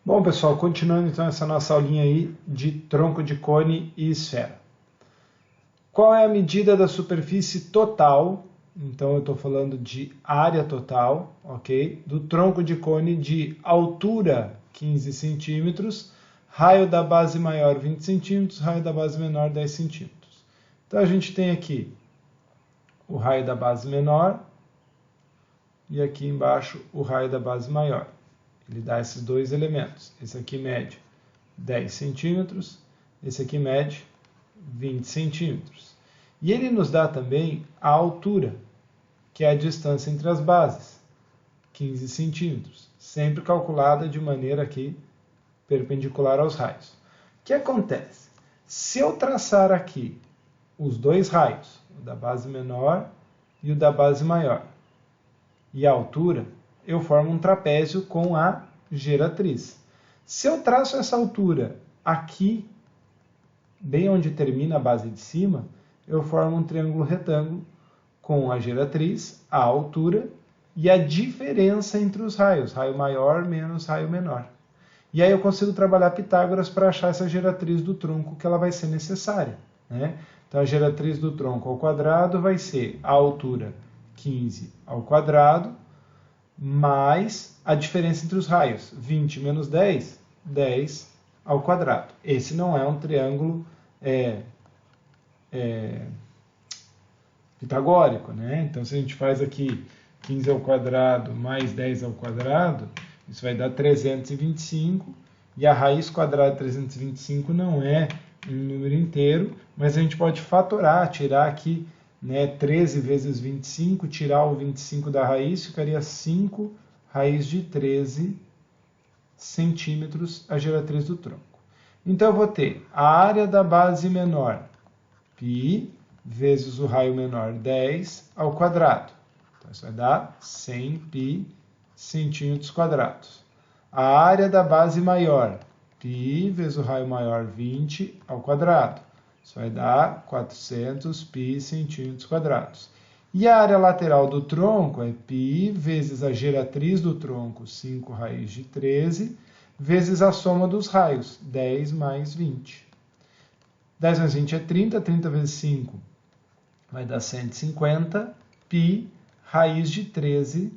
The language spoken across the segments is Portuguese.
Bom, pessoal, continuando então essa nossa aulinha aí de tronco de cone e esfera. Qual é a medida da superfície total? Então eu estou falando de área total, ok? Do tronco de cone de altura 15 centímetros, raio da base maior 20 centímetros, raio da base menor 10 centímetros. Então a gente tem aqui o raio da base menor e aqui embaixo o raio da base maior. Ele dá esses dois elementos. Esse aqui mede 10 centímetros, esse aqui mede 20 centímetros. E ele nos dá também a altura, que é a distância entre as bases, 15 centímetros, sempre calculada de maneira aqui perpendicular aos raios. O que acontece? Se eu traçar aqui os dois raios, o da base menor e o da base maior, e a altura, eu formo um trapézio com a geratriz. Se eu traço essa altura aqui, bem onde termina a base de cima, eu formo um triângulo retângulo com a geratriz, a altura e a diferença entre os raios, raio maior menos raio menor. E aí eu consigo trabalhar Pitágoras para achar essa geratriz do tronco que ela vai ser necessária, né? Então a geratriz do tronco ao quadrado vai ser a altura 15 ao quadrado, mais a diferença entre os raios, 20 menos 10, 10 ao quadrado. Esse não é um triângulo pitagórico, né? Então, se a gente faz aqui 15 ao quadrado mais 10 ao quadrado, isso vai dar 325, e a raiz quadrada de 325 não é um número inteiro, mas a gente pode fatorar, tirar aqui, né, 13 vezes 25, tirar o 25 da raiz, ficaria 5 raiz de 13 centímetros a geratriz do tronco. Então eu vou ter a área da base menor, π, vezes o raio menor, 10 ao quadrado. Então isso vai dar 100 π centímetros quadrados. A área da base maior, π vezes o raio maior, 20 ao quadrado. Isso vai dar 400 π centímetros quadrados. E a área lateral do tronco é π vezes a geratriz do tronco, 5 raiz de 13, vezes a soma dos raios, 10 mais 20. 10 mais 20 é 30, 30 vezes 5 vai dar 150, π raiz de 13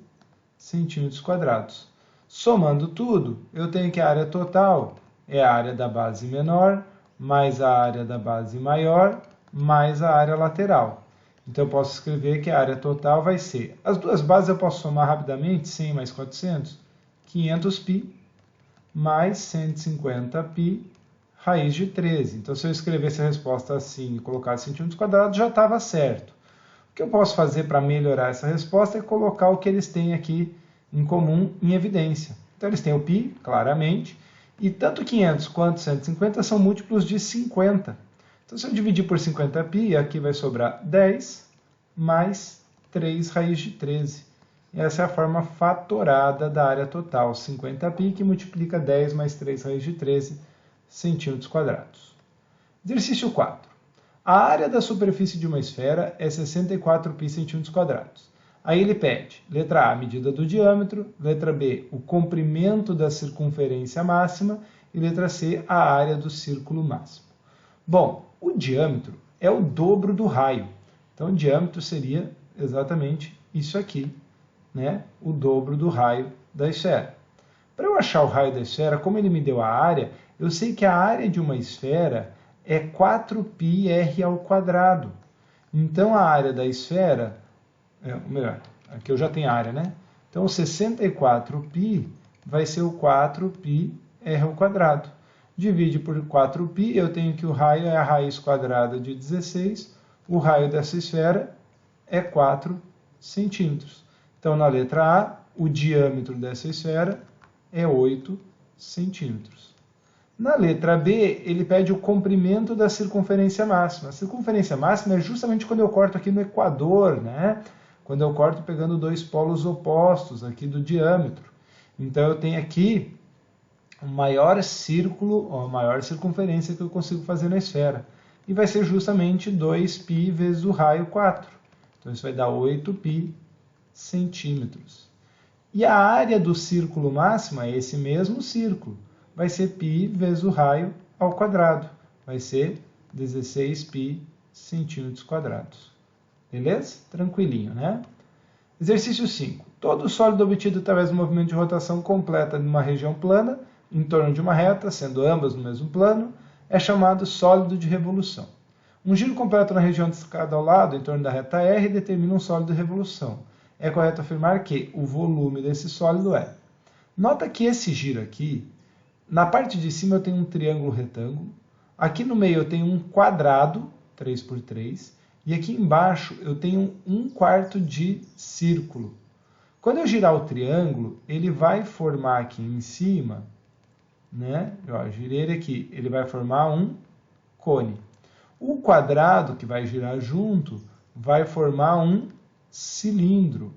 centímetros quadrados. Somando tudo, eu tenho que a área total é a área da base menor, mais a área da base maior, mais a área lateral. Então eu posso escrever que a área total vai ser, as duas bases eu posso somar rapidamente, 100 mais 400, 500 π, mais 150 π, raiz de 13. Então se eu escrevesse a resposta assim e colocasse centímetros quadrados, já estava certo. O que eu posso fazer para melhorar essa resposta é colocar o que eles têm aqui em comum em evidência. Então eles têm o π, claramente, e tanto 500 quanto 150 são múltiplos de 50. Então, se eu dividir por 50π, aqui vai sobrar 10 mais 3 raiz de 13. E essa é a forma fatorada da área total, 50π, que multiplica 10 mais 3 raiz de 13 centímetros quadrados. Exercício 4. A área da superfície de uma esfera é 64 π centímetros quadrados. Aí ele pede, letra A, a medida do diâmetro, letra B, o comprimento da circunferência máxima e letra C, a área do círculo máximo. Bom, o diâmetro é o dobro do raio. Então, o diâmetro seria exatamente isso aqui, né? O dobro do raio da esfera. Para eu achar o raio da esfera, como ele me deu a área, eu sei que a área de uma esfera é 4πr ao quadrado. Então, a área da esfera, melhor, aqui eu já tenho a área, né? Então, 64π vai ser o 4πr ao quadrado. Divide por 4π, eu tenho que o raio é a raiz quadrada de 16, o raio dessa esfera é 4 centímetros. Então, na letra A, o diâmetro dessa esfera é 8 centímetros. Na letra B, ele pede o comprimento da circunferência máxima. A circunferência máxima é justamente quando eu corto aqui no equador, né? Quando eu corto pegando dois polos opostos aqui do diâmetro. Então, eu tenho aqui o maior círculo, ou a maior circunferência que eu consigo fazer na esfera. E vai ser justamente 2π vezes o raio 4. Então, isso vai dar 8π centímetros. E a área do círculo máximo é esse mesmo círculo. vai ser π vezes o raio ao quadrado. Vai ser 16π centímetros quadrados. Beleza? Tranquilinho, né? Exercício 5. Todo sólido obtido através do movimento de rotação completa de uma região plana, em torno de uma reta, sendo ambas no mesmo plano, é chamado sólido de revolução. Um giro completo na região de cada lado, em torno da reta R, determina um sólido de revolução. É correto afirmar que o volume desse sólido é. Nota que esse giro aqui, na parte de cima eu tenho um triângulo retângulo, aqui no meio eu tenho um quadrado, 3 por 3, e aqui embaixo eu tenho 1/4 de círculo. Quando eu girar o triângulo, ele vai formar aqui em cima, né? Eu girei ele aqui, ele vai formar um cone. O quadrado que vai girar junto vai formar um cilindro.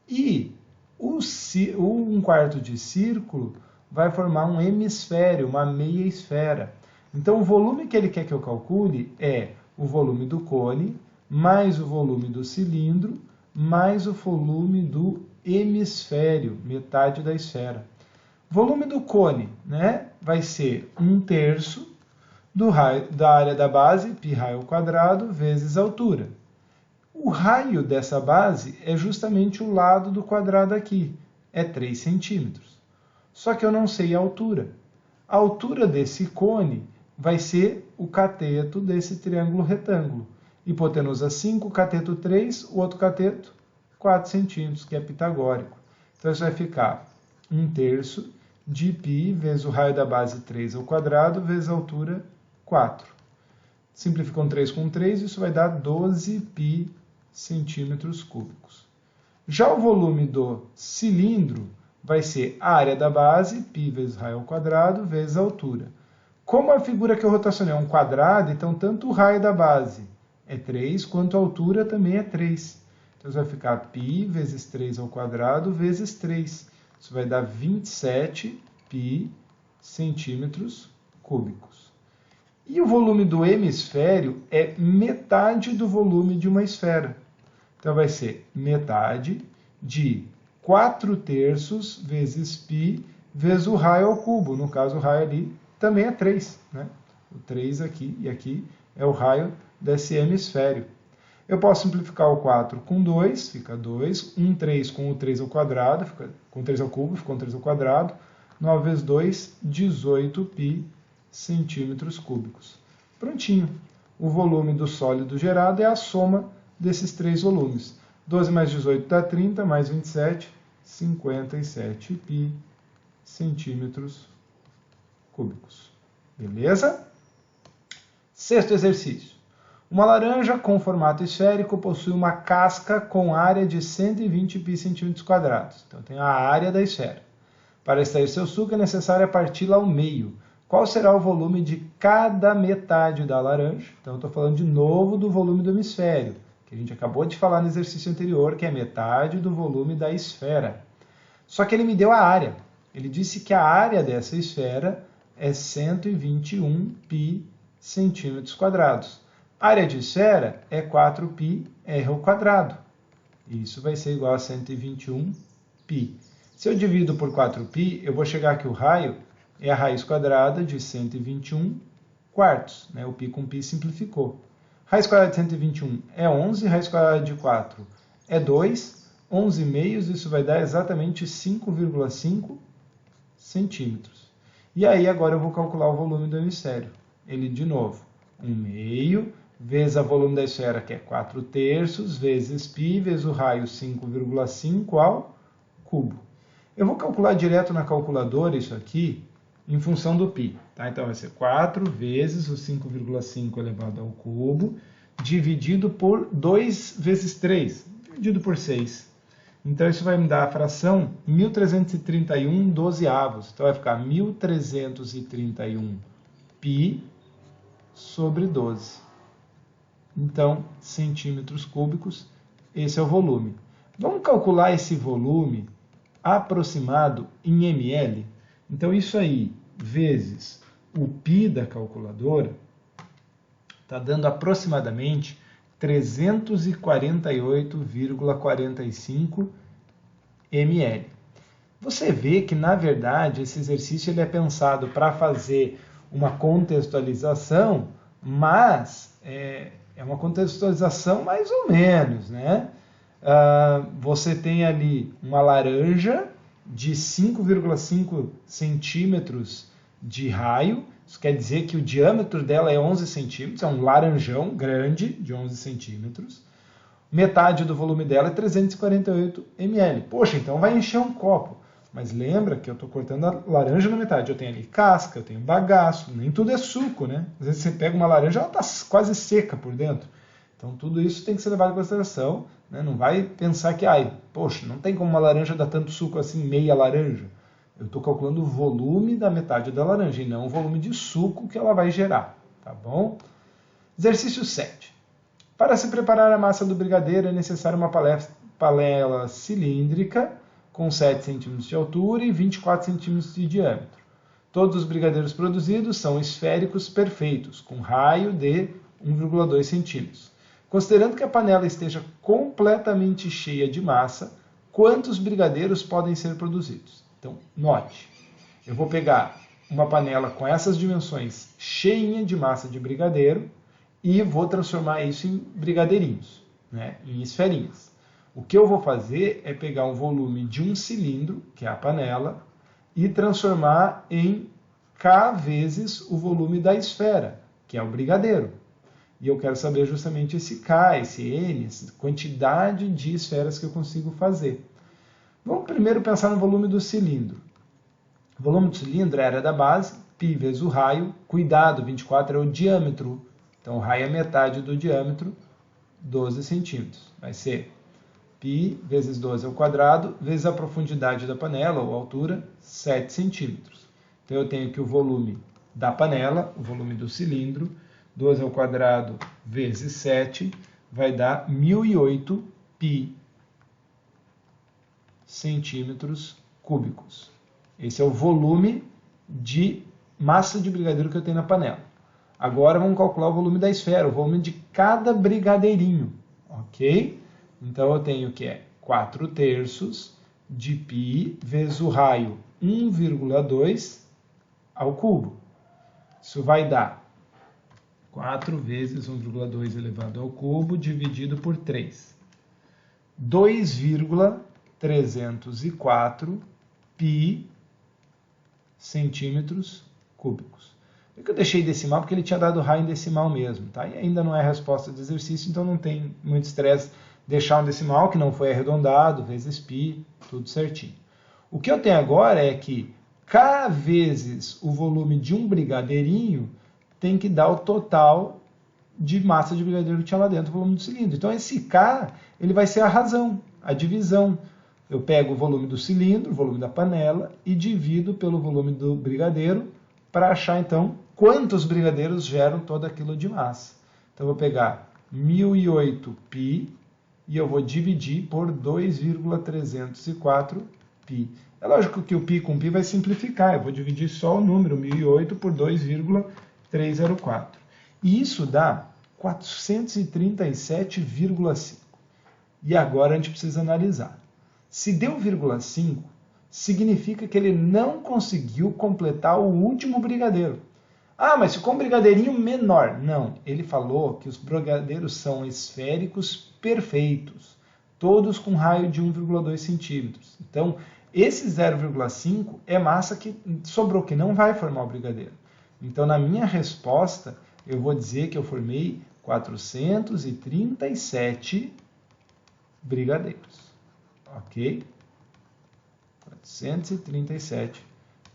E o 1/4 de círculo vai formar um hemisfério, uma meia esfera. Então o volume que ele quer que eu calcule é o volume do cone, mais o volume do cilindro, mais o volume do hemisfério, metade da esfera. Volume do cone, né, vai ser 1/3 da área da base, π raio ao quadrado, vezes a altura. O raio dessa base é justamente o lado do quadrado aqui, é 3 centímetros. Só que eu não sei a altura. A altura desse cone vai ser o cateto desse triângulo retângulo. Hipotenusa 5, cateto 3, o outro cateto 4 centímetros, que é pitagórico. Então isso vai ficar 1/3 de π vezes o raio da base 3 ao quadrado, vezes a altura 4. Simplificam 3 com 3, isso vai dar 12π centímetros cúbicos. Já o volume do cilindro vai ser a área da base, π vezes raio ao quadrado, vezes a altura. Como a figura que eu rotacionei é um quadrado, então tanto o raio da base é 3, quanto a altura também é 3. Então isso vai ficar π vezes 3 ao quadrado, vezes 3. Isso vai dar 27π centímetros cúbicos. E o volume do hemisfério é metade do volume de uma esfera. Então vai ser metade de 4/3 vezes π vezes o raio ao cubo. No caso, o raio ali também é 3. Né? O 3 aqui e aqui é o raio desse hemisfério. Eu posso simplificar o 4 com 2, fica 2. 1/3 com o 3 ao quadrado, fica com 3 ao cubo, ficou 3 ao quadrado. 9 vezes 2, 18π centímetros cúbicos. Prontinho. O volume do sólido gerado é a soma desses três volumes. 12 mais 18 dá 30, mais 27, 57π centímetros cúbicos. Beleza? Sexto exercício. Uma laranja com formato esférico possui uma casca com área de 120π centímetros quadrados. Então tem a área da esfera. Para extrair seu suco é necessário parti-la ao meio. Qual será o volume de cada metade da laranja? Então eu estou falando de novo do volume do hemisfério, que a gente acabou de falar no exercício anterior, que é metade do volume da esfera. Só que ele me deu a área. Ele disse que a área dessa esfera é 121π centímetros quadrados. A área de esfera é 4πr ao quadrado. Isso vai ser igual a 121π. Se eu divido por 4π, eu vou chegar que o raio é a raiz quadrada de 121 quartos. Né? O π com π simplificou. Raiz quadrada de 121 é 11, raiz quadrada de 4 é 2, 11 meios, isso vai dar exatamente 5,5 centímetros. E aí agora eu vou calcular o volume do hemisfério. Ele, de novo, 1 meio, vezes o volume da esfera, que é 4/3, vezes π, vezes o raio 5,5 ao cubo. Eu vou calcular direto na calculadora isso aqui, em função do π. Tá? Então vai ser 4 vezes o 5,5 elevado ao cubo, dividido por 2 vezes 3, dividido por 6. Então isso vai me dar a fração 1.331 dozeavos. Então vai ficar 1.331π sobre 12. Então, centímetros cúbicos, esse é o volume. Vamos calcular esse volume aproximado em ml? Então, isso aí, vezes o π da calculadora, está dando aproximadamente 348,45 ml. Você vê que, na verdade, esse exercício ele é pensado para fazer uma contextualização, mas é uma contextualização mais ou menos, né? Você tem ali uma laranja de 5,5 centímetros de raio. Isso quer dizer que o diâmetro dela é 11 centímetros, é um laranjão grande de 11 centímetros. Metade do volume dela é 348 ml. Poxa, então vai encher um copo. Mas lembra que eu estou cortando a laranja na metade. Eu tenho ali casca, eu tenho bagaço, nem tudo é suco, né? Às vezes você pega uma laranja, ela está quase seca por dentro. Então tudo isso tem que ser levado em consideração, né? Não vai pensar que, poxa, não tem como uma laranja dar tanto suco assim, meia laranja. Eu estou calculando o volume da metade da laranja e não o volume de suco que ela vai gerar, tá bom? Exercício 7. Para se preparar a massa do brigadeiro é necessário uma panela cilíndrica com 7 cm de altura e 24 cm de diâmetro. Todos os brigadeiros produzidos são esféricos perfeitos, com raio de 1,2 cm. Considerando que a panela esteja completamente cheia de massa, quantos brigadeiros podem ser produzidos? Então, note, eu vou pegar uma panela com essas dimensões cheinha de massa de brigadeiro e vou transformar isso em brigadeirinhos, né, em esferinhas. O que eu vou fazer é pegar um volume de um cilindro, que é a panela, e transformar em K vezes o volume da esfera, que é o brigadeiro. E eu quero saber justamente esse K, esse N, essa quantidade de esferas que eu consigo fazer. Vamos primeiro pensar no volume do cilindro. O volume do cilindro é a área da base, π vezes o raio. Cuidado, 24 é o diâmetro. Então o raio é metade do diâmetro, 12 centímetros. Vai ser π vezes 12 ao quadrado, vezes a profundidade da panela, ou altura, 7 centímetros. Então eu tenho que o volume da panela, o volume do cilindro, 12 ao quadrado vezes 7, vai dar 1.008 π centímetros cúbicos. Esse é o volume de massa de brigadeiro que eu tenho na panela. Agora vamos calcular o volume da esfera, o volume de cada brigadeirinho, ok? Então eu tenho que é 4 terços de π vezes o raio 1,2 ao cubo. Isso vai dar 4 vezes 1,2 elevado ao cubo dividido por 3. 2,304 π centímetros cúbicos. Eu deixei decimal porque ele tinha dado raio em decimal mesmo, tá? E ainda não é a resposta do exercício, então não tem muito estresse deixar um decimal que não foi arredondado, vezes π, tudo certinho. O que eu tenho agora é que K vezes o volume de um brigadeirinho tem que dar o total de massa de brigadeiro que tinha lá dentro, o volume do cilindro. Então esse K ele vai ser a razão, a divisão. Eu pego o volume do cilindro, o volume da panela, e divido pelo volume do brigadeiro para achar, então, quantos brigadeiros geram todo aquilo de massa. Então eu vou pegar 1.008 π e eu vou dividir por 2,304 π. É lógico que o π com π vai simplificar, eu vou dividir só o número 1.008 por 2,304. E isso dá 437,5. E agora a gente precisa analisar. Se deu 0,5, significa que ele não conseguiu completar o último brigadeiro. Mas ficou um brigadeirinho menor. Não, ele falou que os brigadeiros são esféricos perfeitos, todos com raio de 1,2 centímetros. Então, esse 0,5 é massa que sobrou, que não vai formar o brigadeiro. Então, na minha resposta, eu vou dizer que eu formei 437 brigadeiros. Ok? 437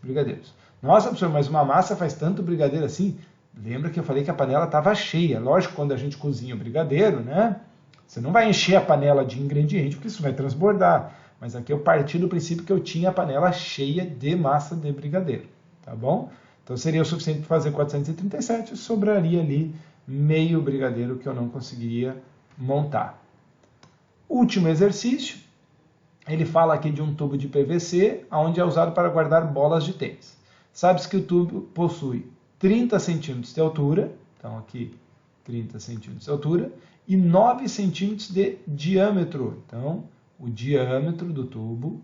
brigadeiros. Nossa, professor, mas uma massa faz tanto brigadeiro assim? Lembra que eu falei que a panela estava cheia. Lógico, quando a gente cozinha o brigadeiro, né? Você não vai encher a panela de ingrediente, porque isso vai transbordar. Mas aqui eu parti do princípio que eu tinha a panela cheia de massa de brigadeiro. Tá bom? Então seria o suficiente para fazer 437 e sobraria ali meio brigadeiro que eu não conseguiria montar. Último exercício. Ele fala aqui de um tubo de PVC, onde é usado para guardar bolas de tênis. Sabe-se que o tubo possui 30 centímetros de altura, então aqui 30 centímetros de altura, e 9 centímetros de diâmetro. Então, o diâmetro do tubo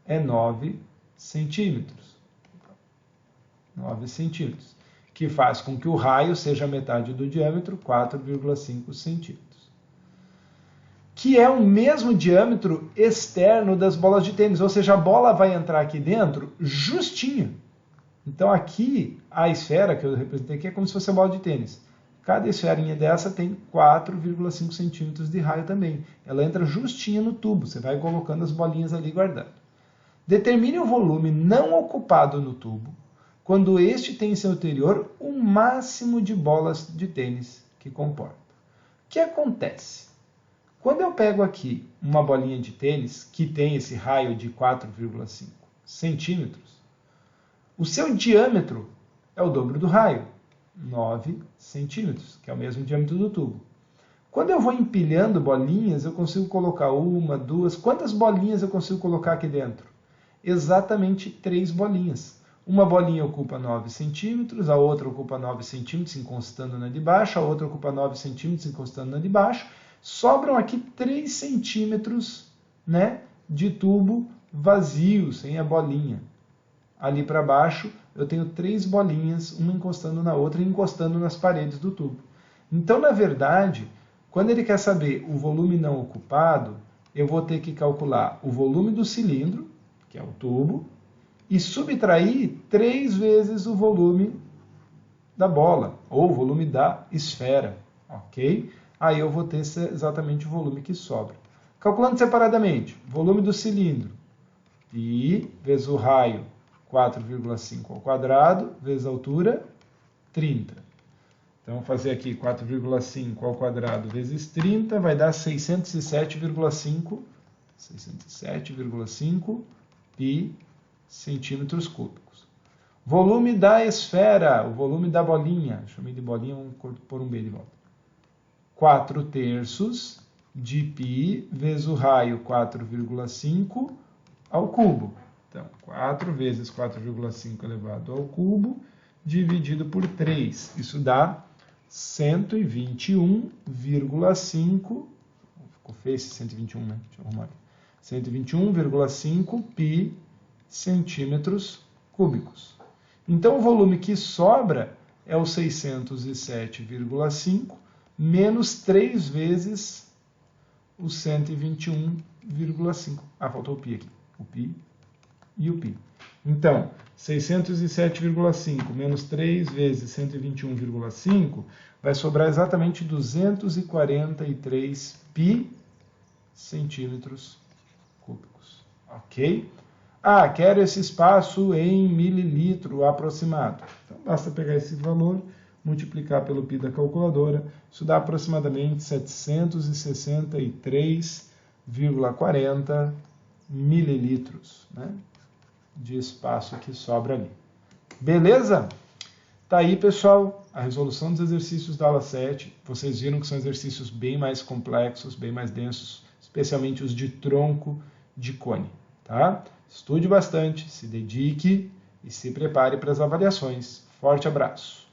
é 9 centímetros. 9 centímetros. Que faz com que o raio seja metade do diâmetro, 4,5 centímetros. Que é o mesmo diâmetro externo das bolas de tênis, ou seja, a bola vai entrar aqui dentro justinho. Então aqui, a esfera que eu representei aqui é como se fosse a bola de tênis. Cada esferinha dessa tem 4,5 centímetros de raio também. Ela entra justinha no tubo, você vai colocando as bolinhas ali guardando. Determine o volume não ocupado no tubo, quando este tem em seu interior o máximo de bolas de tênis que comporta. O que acontece? Quando eu pego aqui uma bolinha de tênis que tem esse raio de 4,5 centímetros, o seu diâmetro é o dobro do raio, 9 centímetros, que é o mesmo diâmetro do tubo. Quando eu vou empilhando bolinhas, eu consigo colocar uma, duas... Quantas bolinhas eu consigo colocar aqui dentro? Exatamente 3 bolinhas. Uma bolinha ocupa 9 centímetros, a outra ocupa 9 centímetros encostando na de baixo, a outra ocupa 9 centímetros encostando na de baixo. Sobram aqui 3 centímetros, né, de tubo vazio, sem a bolinha. Ali para baixo eu tenho 3 bolinhas, uma encostando na outra e encostando nas paredes do tubo. Então, na verdade, quando ele quer saber o volume não ocupado, eu vou ter que calcular o volume do cilindro, que é o tubo, e subtrair 3 vezes o volume da bola, ou o volume da esfera, ok? Aí eu vou ter exatamente o volume que sobra. Calculando separadamente, volume do cilindro, π vezes o raio, 4,5 ao quadrado, vezes a altura, 30. Então, vou fazer aqui 4,5 ao quadrado vezes 30, vai dar 607,5 π centímetros cúbicos. Volume da esfera, o volume da bolinha, chamei de bolinha, vamos pôr um B de volta. 4 terços de π vezes o raio 4,5 ao cubo. Então, 4 vezes 4,5 elevado ao cubo, dividido por 3. Isso dá 121,5... Ficou feio esse 121, né? Deixa eu arrumar aqui. 121,5 π centímetros cúbicos. Então, o volume que sobra é o 607,5 menos 3 vezes o 121,5. Ah, faltou o π aqui. O π e o π. Então, 607,5 menos 3 vezes 121,5 vai sobrar exatamente 243 π centímetros cúbicos. Ok? Ah, quero esse espaço em mililitro aproximado. Então, basta pegar esse valor, multiplicar pelo π da calculadora, isso dá aproximadamente 763,40 mililitros, né, de espaço que sobra ali. Beleza? Tá aí, pessoal, a resolução dos exercícios da aula 7. Vocês viram que são exercícios bem mais complexos, bem mais densos, especialmente os de tronco de cone, tá? Estude bastante, se dedique e se prepare para as avaliações. Forte abraço!